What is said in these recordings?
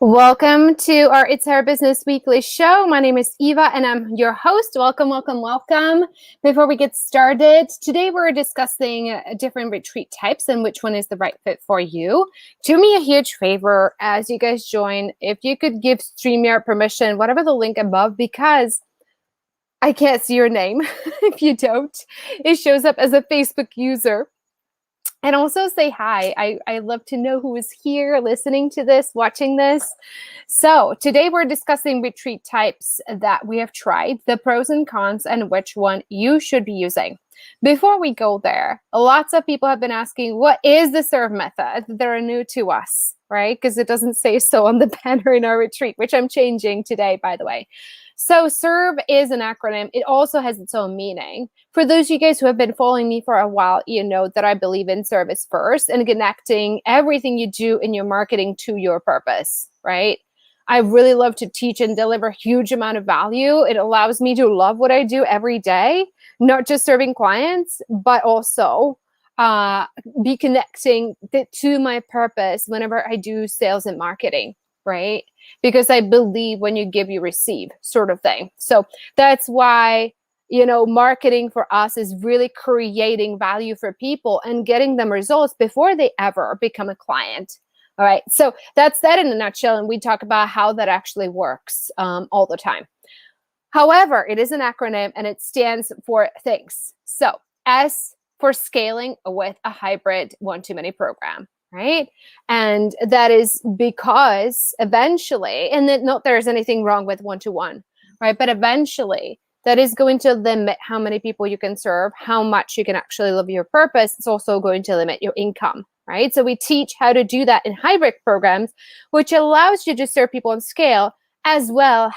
Welcome to our It's Our Business Weekly show. My name is Eva and I'm your host. Welcome, welcome, welcome. Before we get started, today we're discussing different retreat types and which one is the right fit for you. Do me a huge favor as you guys join, if you could give StreamYard permission, whatever the link above, because I can't see your name if you don't. It shows up as a Facebook user. And also say hi. I love to know who is here listening to this, watching this. So today we're discussing retreat types that we have tried, the pros and cons, and which one you should be using. Before we go there, lots of people have been asking, what is the serve method? They're new to us, right? Because it doesn't say so on the banner in our retreat, which I'm changing today, by the way. So serve is an acronym. It also has its own meaning. For those of you guys who have been following me for a while, you know that I believe in service first and connecting everything you do in your marketing to your purpose, right? I really love to teach and deliver a huge amount of value. It allows me to love what I do every day, not just serving clients, but also be connecting to my purpose whenever I do sales and marketing, right? Because I believe when you give, you receive, sort of thing. So that's why, marketing for us is really creating value for people and getting them results before they ever become a client. All right. So that's that in a nutshell. And we talk about how that actually works all the time. However, it is an acronym and it stands for things. So S for scaling with a hybrid one-to-many program. Right. And that is because eventually, and that not there's anything wrong with one-to-one, right? But eventually that is going to limit how many people you can serve, how much you can actually live your purpose. It's also going to limit your income, right? So we teach how to do that in hybrid programs, which allows you to serve people on scale as well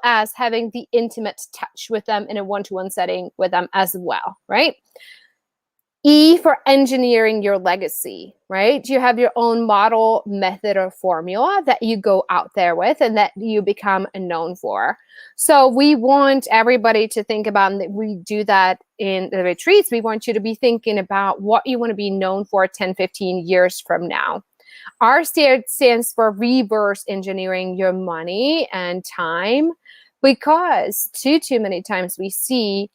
as having the intimate touch with them in a one-to-one setting with them as well, right? E for engineering your legacy, right? You have your own model, method, or formula that you go out there with and that you become known for. So we want everybody to think about, and we do that in the retreats, we want you to be thinking about what you want to be known for 10, 15 years from now. R stands for reverse engineering your money and time, because too many times we see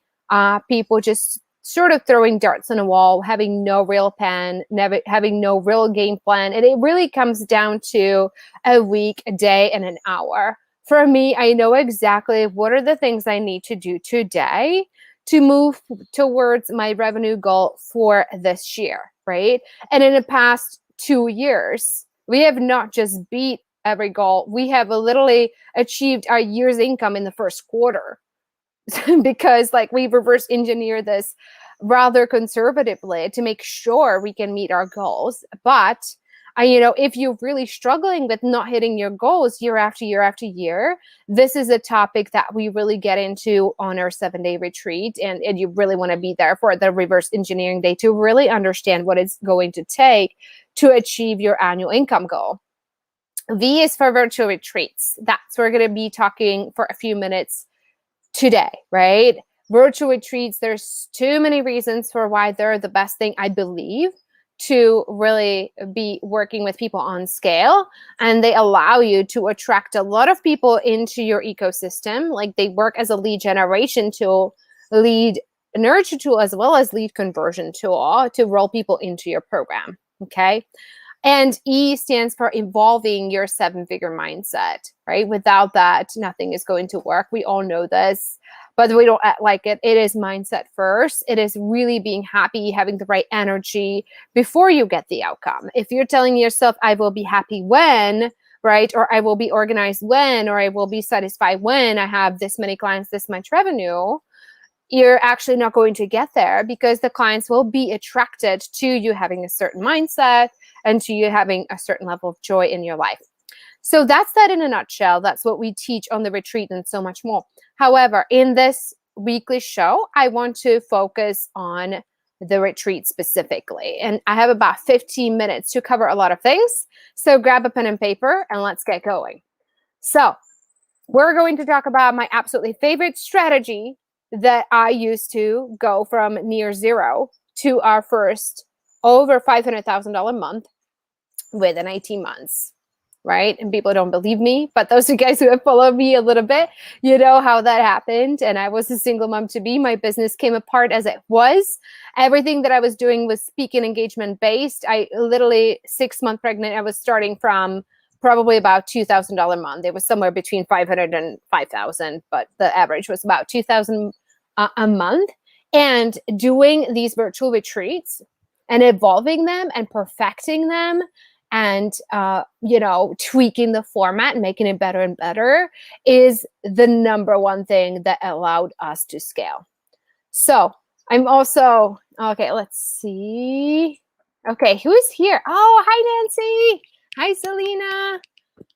people just sort of throwing darts on a wall, having no real plan, having no real game plan. And it really comes down to a week, a day, and an hour. For me, I know exactly what are the things I need to do today to move towards my revenue goal for this year, right? And in the past 2 years, we have not just beat every goal, we have literally achieved our year's income in the first quarter. Because we reverse engineer this rather conservatively to make sure we can meet our goals. But if you're really struggling with not hitting your goals year after year after year, this is a topic that we really get into on our 7-day retreat. And you really want to be there for the reverse engineering day to really understand what it's going to take to achieve your annual income goal. V is for virtual retreats. That's where we're going to be talking for a few minutes today, right? Virtual retreats, there's too many reasons for why they're the best thing, I believe, to really be working with people on scale. And they allow you to attract a lot of people into your ecosystem. Like they work as a lead generation tool, lead nurture tool, as well as lead conversion tool to roll people into your program. Okay. And E stands for evolving your 7-figure mindset, right? Without that, nothing is going to work. We all know this, but we don't act like it. It is mindset first. It is really being happy, having the right energy before you get the outcome. If you're telling yourself, I will be happy when, right? Or I will be organized when, or I will be satisfied when I have this many clients, this much revenue, you're actually not going to get there, because the clients will be attracted to you having a certain mindset and to you having a certain level of joy in your life. So that's that in a nutshell. That's what we teach on the retreat and so much more. However, in this weekly show, I want to focus on the retreat specifically. And I have about 15 minutes to cover a lot of things. So grab a pen and paper and let's get going. So we're going to talk about my absolutely favorite strategy that I used to go from near zero to our first over $500,000 month within 18 months. right? And people don't believe me, but those are guys who have followed me a little bit, you know how that happened. And I was a single mom to be. My business came apart as it was. Everything that I was doing was speaking engagement based. I literally 6 months pregnant, I was starting from probably about $2,000 a month. It was somewhere between 500 and 5,000, but the average was about 2,000 a month. And doing these virtual retreats and evolving them and perfecting them and tweaking the format and making it better and better is the number one thing that allowed us to scale. So I'm also okay. Let's see. Okay, who's here? Oh, hi Nancy. Hi Selena.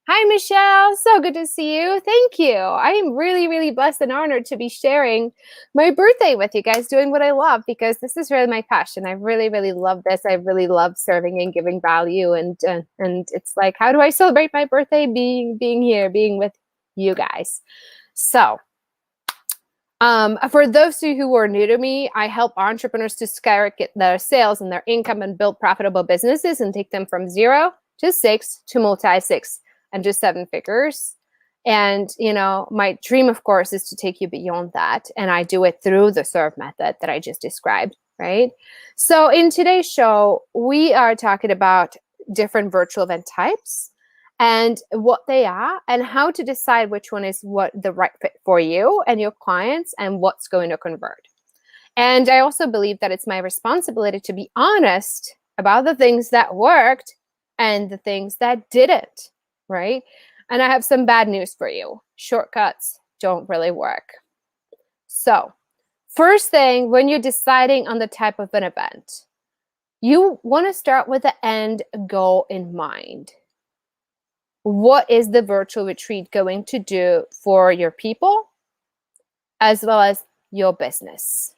Hi, Michelle. So good to see you. Thank you. I am really, really blessed and honored to be sharing my birthday with you guys, doing what I love, because this is really my passion. I really, really love this. I really love serving and giving value. And it's like, how do I celebrate my birthday? Being here, being with you guys. So for those of you who are new to me, I help entrepreneurs to skyrocket their sales and their income and build profitable businesses and take them from 0 to 6 to multi-6 and just 7 figures. And, my dream, of course, is to take you beyond that. And I do it through the SERVE method that I just described, right? So in today's show, we are talking about different virtual event types and what they are and how to decide which one is what the right fit for you and your clients and what's going to convert. And I also believe that it's my responsibility to be honest about the things that worked and the things that didn't, right? And I have some bad news for you. Shortcuts don't really work. So first thing, when you're deciding on the type of an event, you want to start with the end goal in mind. What is the virtual retreat going to do for your people as well as your business?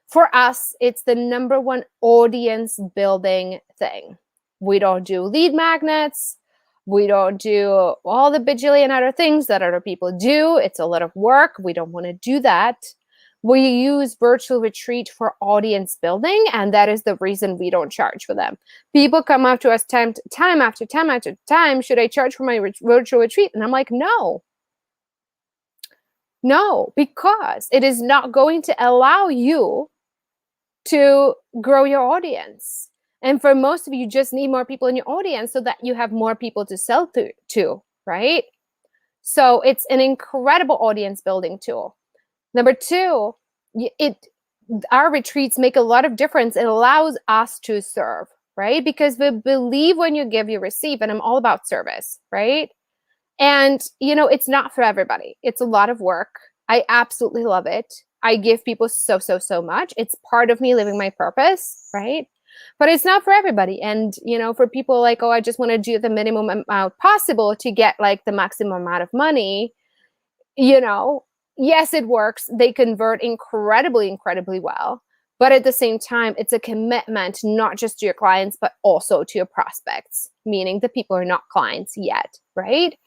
For us, it's the number one audience building thing. We don't do lead magnets. We don't do all the bajillion other things that other people do. It's a lot of work. We don't want to do that. We use virtual retreat for audience building, and that is the reason we don't charge for them. People come up to us time after time after time, should I charge for my virtual retreat? And I'm like, no, because it is not going to allow you to grow your audience. And for most of you, just need more people in your audience so that you have more people to sell to, right? So it's an incredible audience building tool. Number two, our retreats make a lot of difference. It allows us to serve, right? Because we believe when you give, you receive, and I'm all about service, right? And, it's not for everybody. It's a lot of work. I absolutely love it. I give people so much. It's part of me living my purpose, right? But it's not for everybody. And, for people like, oh, I just want to do the minimum amount possible to get like the maximum amount of money, yes, it works. They convert incredibly well. But at the same time, it's a commitment not just to your clients, but also to your prospects, meaning the people are not clients yet, right?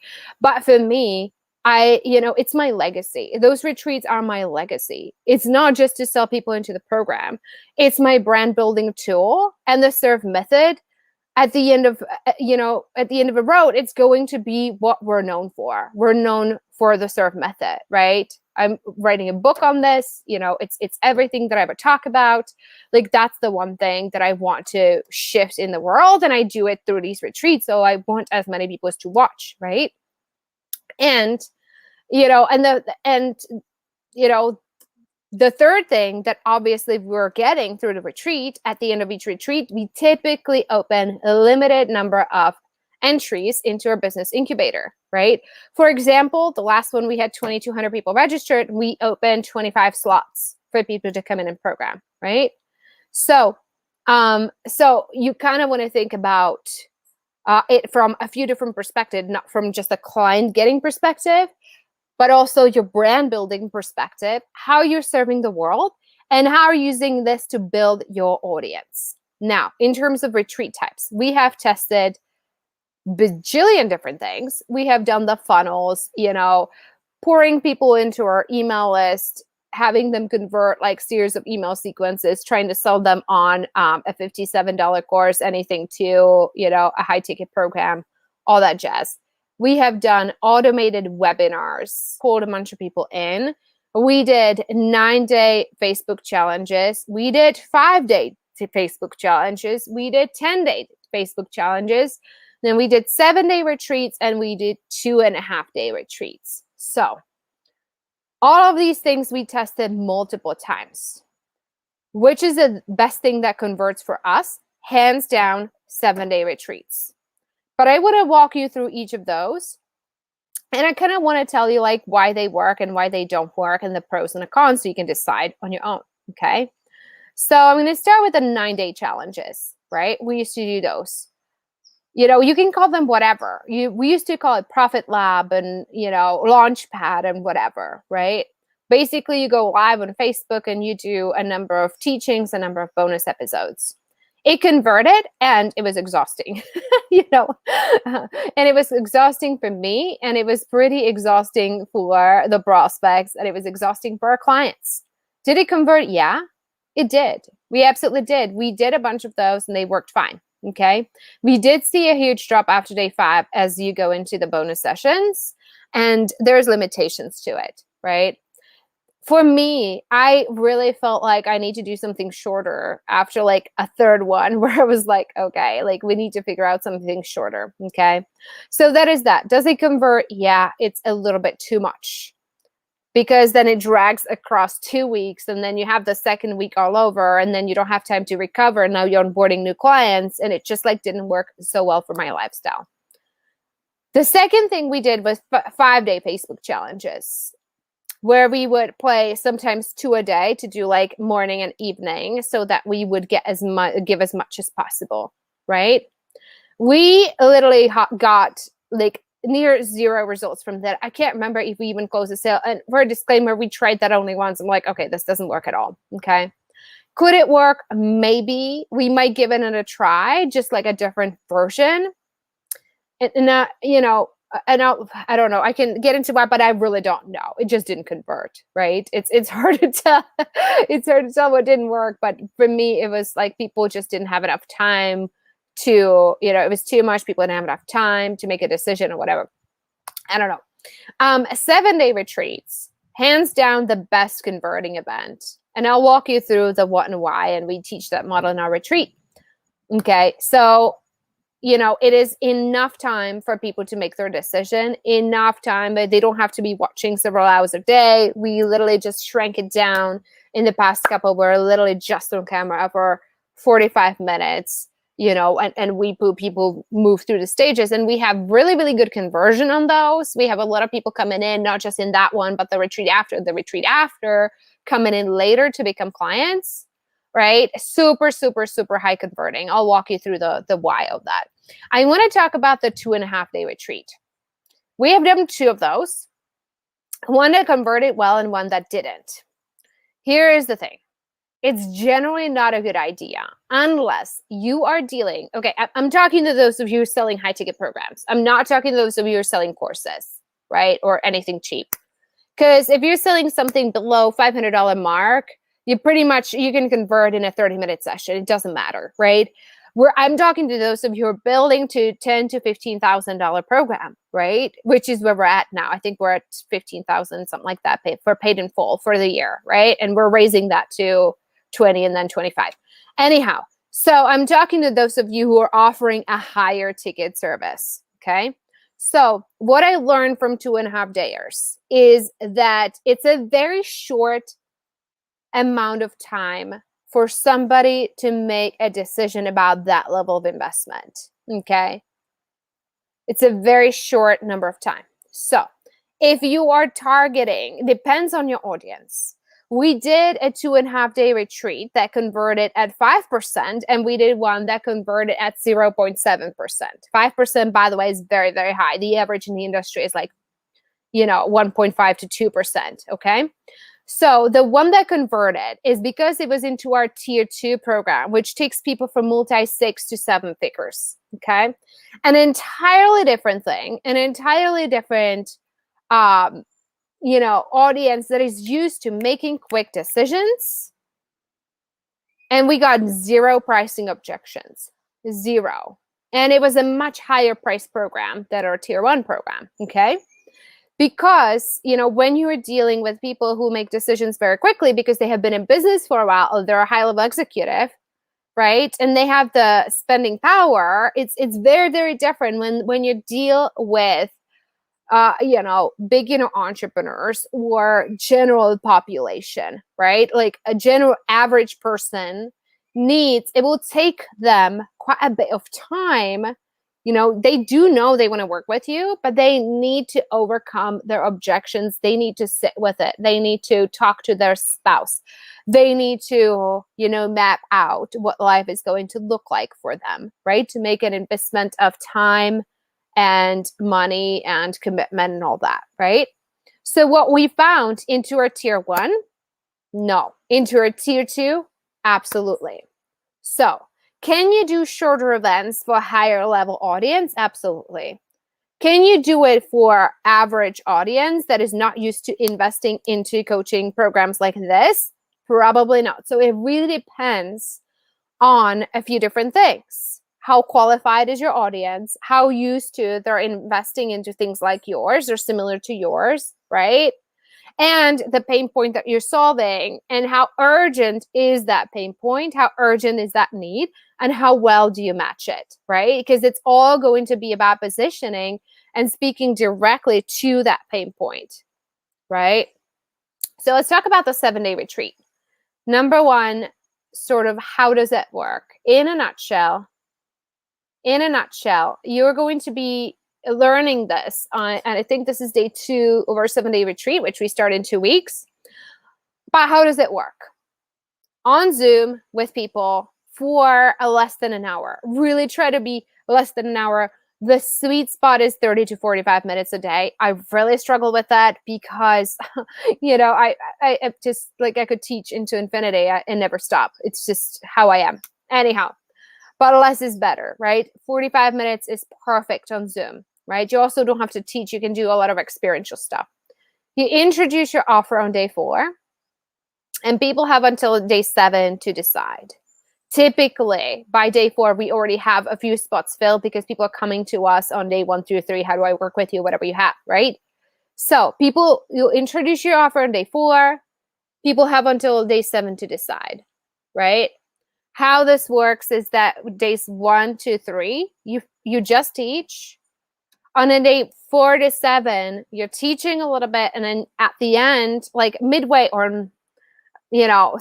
But for me, it's my legacy. Those retreats are my legacy. It's not just to sell people into the program. It's my brand building tool, and the SERVE method at the end of, a road, it's going to be what we're known for. We're known for the SERVE method, right? I'm writing a book on this. It's everything that I would talk about. Like, that's the one thing that I want to shift in the world. And I do it through these retreats. So I want as many people as to watch, right? And, the third thing that obviously we're getting through the retreat, at the end of each retreat, we typically open a limited number of entries into our business incubator, right? For example, the last one, we had 2,200 people registered. We opened 25 slots for people to come in and program, right? So you kind of want to think about it from a few different perspectives, not from just a client getting perspective, but also your brand building perspective, how you're serving the world, and how you're using this to build your audience. Now, in terms of retreat types, we have tested bajillion different things. We have done the funnels, pouring people into our email list, having them convert like series of email sequences, trying to sell them on a $57 course, anything to, a high ticket program, all that jazz. We have done automated webinars, pulled a bunch of people in. We did 9-day Facebook challenges. We did 5-day Facebook challenges. We did 10-day Facebook challenges. Then we did 7-day retreats, and we did 2.5-day retreats. So all of these things we tested multiple times. Which is the best thing that converts for us? Hands down, 7-day retreats. But I want to walk you through each of those. And I kind of want to tell you like why they work and why they don't work and the pros and the cons so you can decide on your own, okay? So I'm going to start with the 9-day challenges, right? We used to do those. You know, you can call them whatever. We used to call it Profit Lab and, you know, Launchpad and whatever, right? Basically, you go live on Facebook and you do a number of teachings, a number of bonus episodes. It converted and it was exhausting, you know, and it was exhausting for me and it was pretty exhausting for the prospects and it was exhausting for our clients. Did it convert? Yeah, it did. We absolutely did. We did a bunch of those and they worked fine. Okay. We did see a huge drop after day 5 as you go into the bonus sessions, and there's limitations to it, right? For me, I really felt like I need to do something shorter after like a third one where I was like, okay, like we need to figure out something shorter. Okay. So that is that. Does it convert? Yeah, it's a little bit too much. Because then it drags across 2 weeks and then you have the second week all over and then you don't have time to recover. And now you're onboarding new clients and it just like didn't work so well for my lifestyle. The second thing we did was 5-day Facebook challenges where we would play sometimes 2 a day to do like morning and evening so that we would give as much as possible, right? We literally got like near 0 results from that. I can't remember if we even closed the sale. And for a disclaimer, we tried that only once. I'm like, okay, this doesn't work at all. Okay. Could it work? Maybe. We might give it a try, just like a different version. And you know, and I don't know. I can get into why, but I really don't know. It just didn't convert, right? It's hard to tell. It's hard to tell what didn't work. But for me, it was like people just didn't have enough time to, you know, it was too much. People didn't have enough time to make a decision or whatever. I don't know. 7-day retreats, hands down the best converting event. And I'll walk you through the what and why, and we teach that model in our retreat. Okay, so, you know, it is enough time for people to make their decision, enough time, but they don't have to be watching several hours a day. We literally just shrank it down. In the past couple, we're literally just on camera for 45 minutes. You know, and people move through the stages and we have really, really good conversion on those. We have a lot of people coming in, not just in that one, but the retreat after coming in later to become clients, right? Super, super, super high converting. I'll walk you through the why of that. I want to talk about the 2.5-day retreat. We have done 2 of those, one that converted well and one that didn't. Here is the thing. It's generally not a good idea unless you are dealing. Okay, I'm talking to those of you who are selling high ticket programs. I'm not talking to those of you who are selling courses, right? Or anything cheap. Because if you're selling something below $500 mark, you can convert in a 30-minute session. It doesn't matter, right? I'm talking to those of you who are building to $10,000 to $15,000 program, right? Which is where we're at now. I think we're at 15,000, something like that, paid in full for the year, right? And we're raising that to 20 and then 25. Anyhow, so I'm talking to those of you who are offering a higher ticket service, okay? So what I learned from 2.5 dayers is that it's a very short amount of time for somebody to make a decision about that level of investment, okay? It's a very short number of time. So if you are targeting, depends on your audience. We did a 2.5-day retreat that converted at 5%, and we did one that converted at 0.7%. 5%, by the way, is very, very high. The average in the industry is like, 1.5 to 2%, okay? So the one that converted is because it was into our tier 2 program, which takes people from multi-6 to 7 figures, okay? An entirely different thing, an entirely different audience that is used to making quick decisions. And we got 0 pricing objections, 0. And it was a much higher price program than our tier 1 program, okay? Because, when you're dealing with people who make decisions very quickly because they have been in business for a while, or they're a high-level executive, right? And they have the spending power, it's very, very different when you deal with big, entrepreneurs or general population, right? Like a general average person it will take them quite a bit of time. They do know they want to work with you, but they need to overcome their objections. They need to sit with it. They need to talk to their spouse. They need to, map out what life is going to look like for them, right? To make an investment of time and money and commitment and all that, right? So what we found into our tier 1, no. Into our tier 2, absolutely. So can you do shorter events for a higher level audience? Absolutely. Can you do it for average audience that is not used to investing into coaching programs like this? Probably not. So it really depends on a few different things. How qualified is your audience? How used to they're investing into things like yours or similar to yours, right? And the pain point that you're solving, and how urgent is that pain point? How urgent is that need? And how well do you match it, right? Because it's all going to be about positioning and speaking directly to that pain point, right? So let's talk about the 7-day retreat. Number 1, sort of how does it work? In a nutshell, you're going to be learning this and I think this is day 2 of our 7-day retreat, which we start in 2 weeks. But how does it work? On Zoom with people for less than an hour. Really try to be less than an hour. The sweet spot is 30 to 45 minutes a day. I really struggle with that because, I just like I could teach into infinity and never stop. It's just how I am. Anyhow, but less is better, right? 45 minutes is perfect on Zoom, right? You also don't have to teach. You can do a lot of experiential stuff. You introduce your offer on day 4, and people have until day 7 to decide. Typically, by day 4, we already have a few spots filled because people are coming to us on day 1 through 3. How do I work with you? Whatever you have, right? So you'll introduce your offer on day 4. People have until day 7 to decide, right? How this works is that days 1 to 3, you just teach. On a day 4 to 7, you're teaching a little bit, and then at the end, like midway or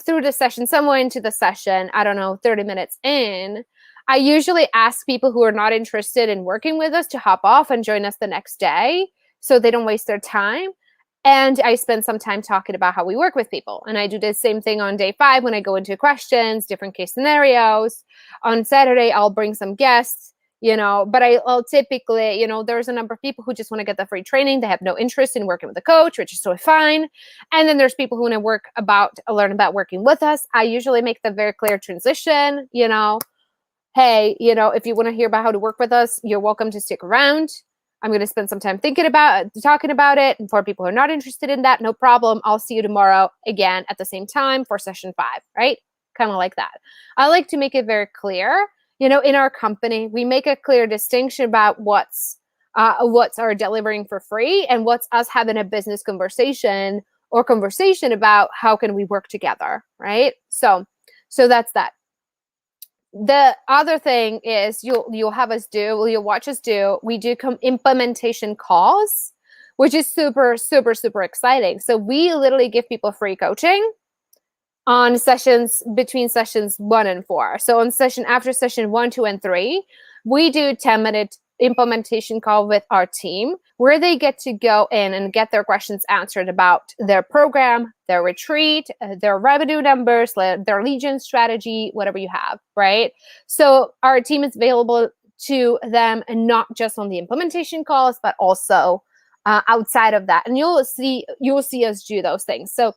through the session, somewhere into the session, I don't know, 30 minutes in, I usually ask people who are not interested in working with us to hop off and join us the next day so they don't waste their time. And I spend some time talking about how we work with people. And I do the same thing on day 5 when I go into questions, different case scenarios. On Saturday, I'll bring some guests, but I'll typically, there's a number of people who just want to get the free training. They have no interest in working with a coach, which is totally fine. And then there's people who want to learn about working with us. I usually make the very clear transition, hey, if you want to hear about how to work with us, you're welcome to stick around. I'm going to spend some time talking about it. And for people who are not interested in that, no problem. I'll see you tomorrow again at the same time for session 5, right? Kind of like that. I like to make it very clear. In our company, we make a clear distinction about what's our delivering for free and what's us having a business conversation about how can we work together, right? So that's that. The other thing is you'll watch us do, we do implementation calls, which is super, super, super exciting. So we literally give people free coaching on sessions between sessions 1 and 4. So after session 1, 2, and 3, we do 10-minute implementation call with our team where they get to go in and get their questions answered about their program, their retreat, their revenue numbers, their lead gen strategy, whatever you have, right? So our team is available to them, and not just on the implementation calls, but also outside of that. And you'll see us do those things. So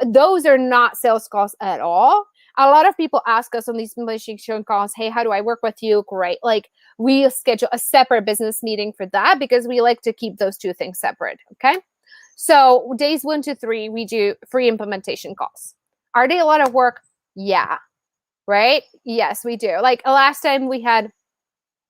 those are not sales calls at all. A lot of people ask us on these implementation calls, hey, how do I work with you? Great. Like, we schedule a separate business meeting for that because we like to keep those two things separate. Okay. So days 1 to 3, we do free implementation calls. Are they a lot of work? Yeah. Right? Yes, we do. Like last time we had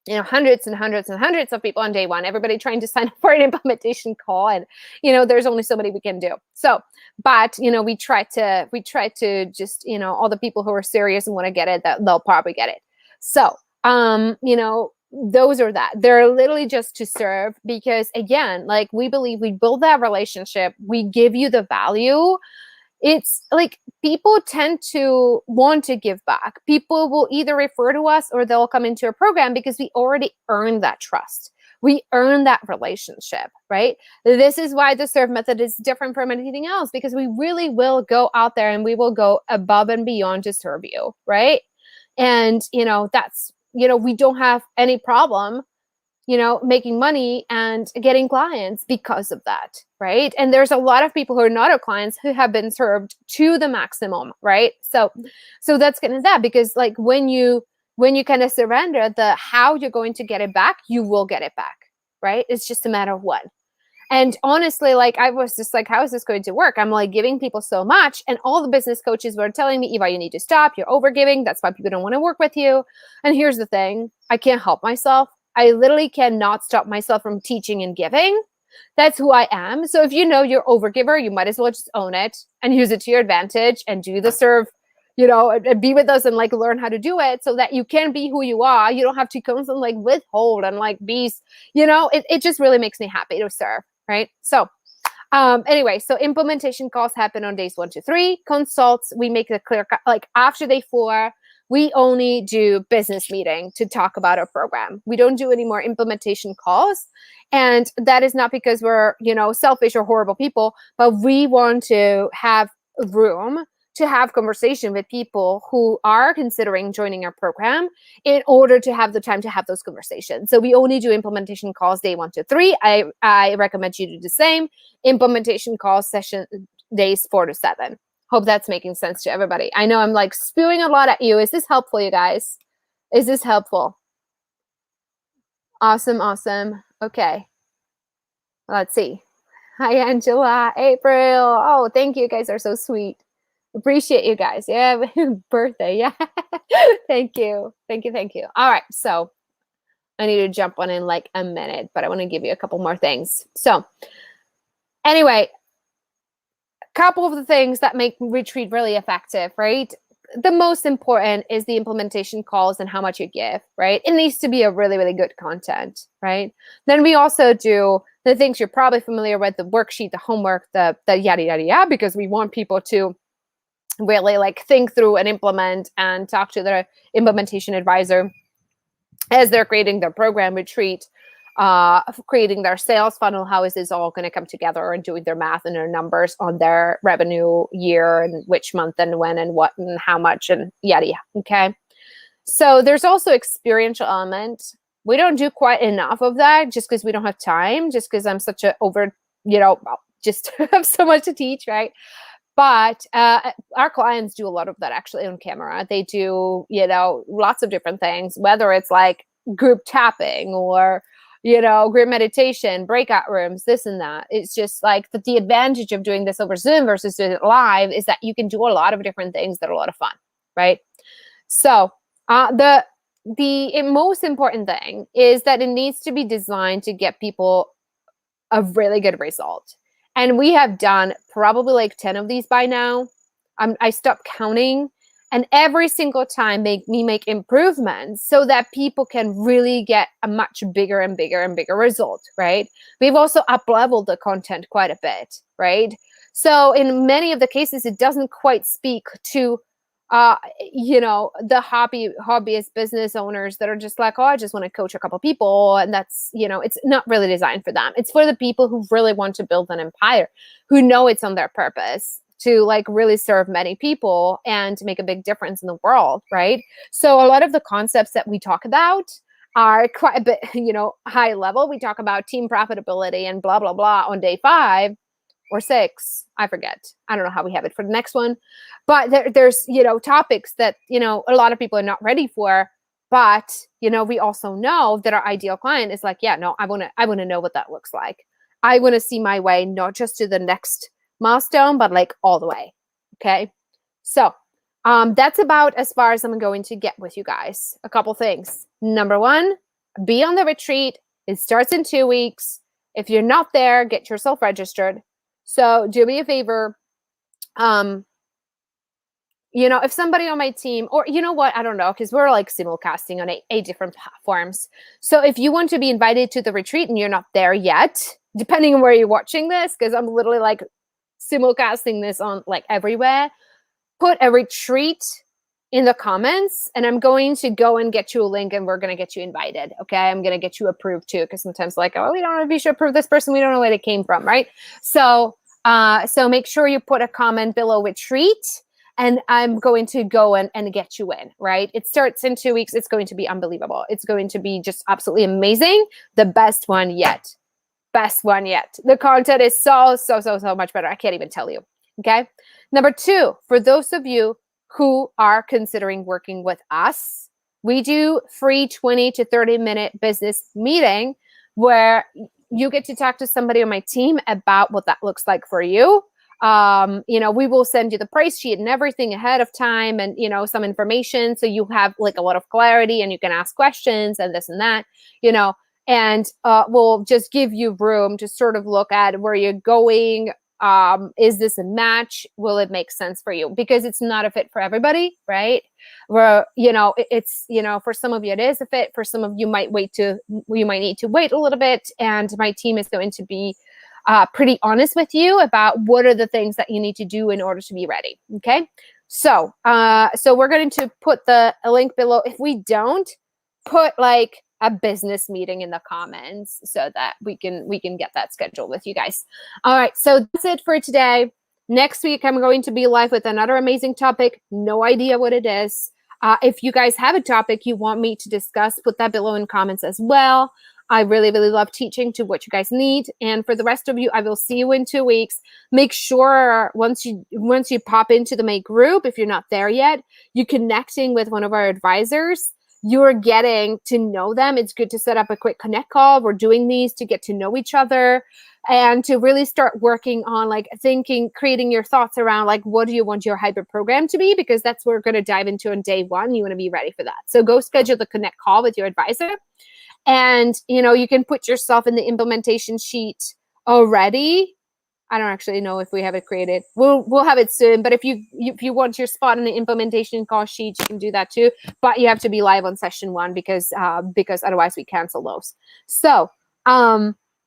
hundreds and hundreds and hundreds of people on day one, everybody trying to sign up for an implementation call. And, there's only so many we can do. So, but, we try to just, all the people who are serious and want to get it, that they'll probably get it. So, those are that. They're literally just to serve because, again, like we believe we build that relationship, we give you the value. It's like people tend to want to give back. People will either refer to us or they'll come into a program because we already earned that trust. We earn that relationship, right? This is why the serve method is different from anything else, because we really will go out there and we will go above and beyond to serve you, right? And, that's, we don't have any problem making money and getting clients because of that, right? And there's a lot of people who are not our clients who have been served to the maximum, right? So that's kind of that, because like when you kind of surrender the how you're going to get it back, you will get it back, right? It's just a matter of when. And honestly, like I was just like, how is this going to work? I'm like giving people so much, and all the business coaches were telling me, Eva, you need to stop. You're overgiving. That's why people don't want to work with you. And here's the thing, I can't help myself. I literally cannot stop myself from teaching and giving. That's who I am. So if you know you're overgiver, you might as well just own it and use it to your advantage and do the serve, and be with us and like learn how to do it so that you can be who you are. You don't have to constantly like withhold and like be, it just really makes me happy to serve, right? So anyway, so implementation calls happen on days 1 to 3. Consults, we make it clear, like after day 4, we only do business meeting to talk about our program. We don't do any more implementation calls. And that is not because we're, selfish or horrible people, but we want to have room to have conversation with people who are considering joining our program in order to have the time to have those conversations. So we only do implementation calls day 1 to 3. I recommend you do the same. Implementation calls session days 4 to 7. Hope that's making sense to everybody. I know I'm like spewing a lot at you. Is this helpful, you guys? Is this helpful? Awesome. Okay. Let's see. Hi, Angela, April. Oh, thank you. You guys are so sweet. Appreciate you guys. Yeah, birthday. Yeah. Thank you. All right. So I need to jump on in like a minute, but I want to give you a couple more things. So anyway, couple of the things that make retreat really effective, right? The most important is the implementation calls and how much you give, right? It needs to be a really, really good content, right? Then we also do the things you're probably familiar with, the worksheet, the homework, the yada, yada, yada, because we want people to really like think through and implement and talk to their implementation advisor as they're creating their program retreat, creating their sales funnel. How is this all going to come together, and doing their math and their numbers on their revenue year and which month and when and what and how much and yada. Okay. So there's also experiential element. We don't do quite enough of that just because we don't have time, just because I'm such a just have so much to teach, right? But our clients do a lot of that actually on camera. They do, lots of different things, whether it's like group tapping or, group meditation, breakout rooms, this and that. It's just like the advantage of doing this over Zoom versus doing it live is that you can do a lot of different things that are a lot of fun, right? So the most important thing is that it needs to be designed to get people a really good result. And we have done probably like 10 of these by now. I stopped counting. And every single time we make improvements so that people can really get a much bigger and bigger and bigger result, right? We've also up-leveled the content quite a bit, right? So in many of the cases, it doesn't quite speak to, the hobbyist business owners that are just like, oh, I just want to coach a couple people. And that's, it's not really designed for them. It's for the people who really want to build an empire, who know it's on their purpose to like really serve many people and to make a big difference in the world, right? So a lot of the concepts that we talk about are quite a bit, high level. We talk about team profitability and blah, blah, blah on day 5 or 6. I forget. I don't know how we have it for the next one. But there's, topics that, a lot of people are not ready for. But, we also know that our ideal client is like, yeah, no, I want to know what that looks like. I want to see my way, not just to the next milestone, but like all the way. Okay. So that's about as far as I'm going to get with you guys. A couple things. Number 1, be on the retreat. It starts in 2 weeks. If you're not there, get yourself registered. So do me a favor. If somebody on my team, or you know what, I don't know, because we're like simulcasting on eight different platforms. So if you want to be invited to the retreat and you're not there yet, depending on where you're watching this, because I'm literally like simulcasting this on like everywhere, put a retreat in the comments and I'm going to go and get you a link and we're going to get you invited. Okay. I'm going to get you approved too. Cause sometimes like, oh, we don't know if you should approve this person. We don't know where they came from. Right. So make sure you put a comment below retreat and I'm going to go and get you in, right? It starts in 2 weeks. It's going to be unbelievable. It's going to be just absolutely amazing. The best one yet. Best one yet. The content is so much better. I can't even tell you. Okay. Number 2, for those of you who are considering working with us, we do free 20 to 30 minute business meeting where you get to talk to somebody on my team about what that looks like for you. We will send you the price sheet and everything ahead of time and, some information. So you have like a lot of clarity and you can ask questions and this and that, and we'll just give you room to sort of look at where you're going. Is this a match? Will it make sense for you? Because it's not a fit for everybody, right? Where, it's, for some of you, it is a fit. For some of you might need to wait a little bit. And my team is going to be pretty honest with you about what are the things that you need to do in order to be ready. Okay. So we're going to put a link below. If we don't, put like a business meeting in the comments so that we can get that scheduled with you guys. All right. So that's it for today. Next week, I'm going to be live with another amazing topic. No idea what it is. If you guys have a topic you want me to discuss, put that below in comments as well. I really, really love teaching to what you guys need. And for the rest of you, I will see you in 2 weeks. Make sure once you pop into the Make group, if you're not there yet, you're connecting with one of our advisors. You're getting to know them. It's good to set up a quick connect call. We're doing these to get to know each other and to really start working on like creating your thoughts around like, what do you want your hybrid program to be? Because that's what we're going to dive into on day 1. You want to be ready for that. So go schedule the connect call with your advisor. And, you can put yourself in the implementation sheet already. I don't actually know if we have it created. We'll have it soon. But if you want your spot in the implementation call sheet, you can do that too. But you have to be live on session 1 because otherwise we cancel those. So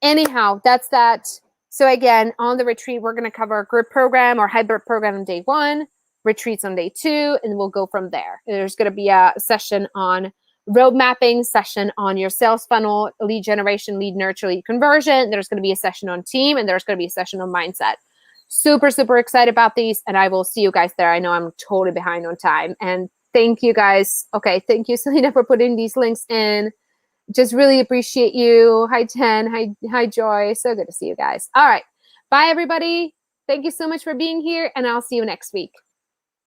anyhow, that's that. So again, on the retreat, we're going to cover a group program or hybrid program on day 1, retreats on day 2, and we'll go from there. There's going to be a session on road mapping, session on your sales funnel, lead generation, lead nurture, lead conversion. There's going to be a session on team, and there's going to be a session on mindset. Super, super excited about these, and I will see you guys there. I know I'm totally behind on time, and thank you guys. Okay, thank you, Selena, for putting these links in. Just really appreciate you. Hi, Jen. Hi, Joy. So good to see you guys. All right. Bye, everybody. Thank you so much for being here, and I'll see you next week.